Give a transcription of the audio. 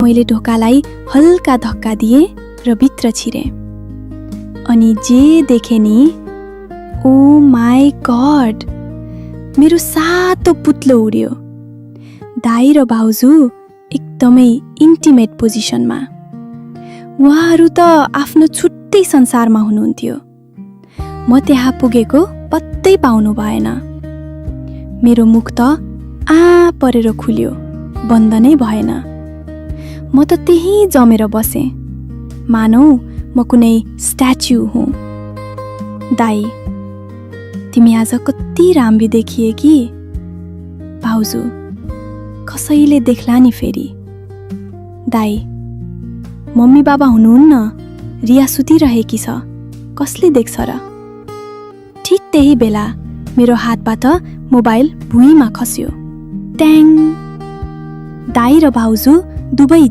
मैले ढोकालाई हल्का धक्का दिएँ र भित्र छिरेँ। अनि जे देखेँ नि, ओ माई गॉड, मेरो सातो पुत्लो उड्यो। दाई र भाउजू एकदमै इन्टिमेट पोजिसनमा। उहाँहरू त आफ्नो छुट्टै संसारमा हुनुहुन्थ्यो। म त्यहाँ पुगेको पत्तै पाउनु भएन। मेरो मुख त परेर खुल्यो, बन्द नै भएन। म त त्यहीँ जमेर बसेँ, मानौ म कुनै स्ट्याच्यु हुँ। दाई, तिमी आज कति राम्री देखिए कि। भाउजू, कसैले देख्ला नि फेरि। दाई, मम्मी बाबा हुनुहुन्न, रिया सुतिरहेकी छ, कसले देख्छ र। ठिक त्यही बेला मेरो हातबाट मोबाइल भुइँमा खस्यो। ट्याङ! दाई र भाउजू दुवै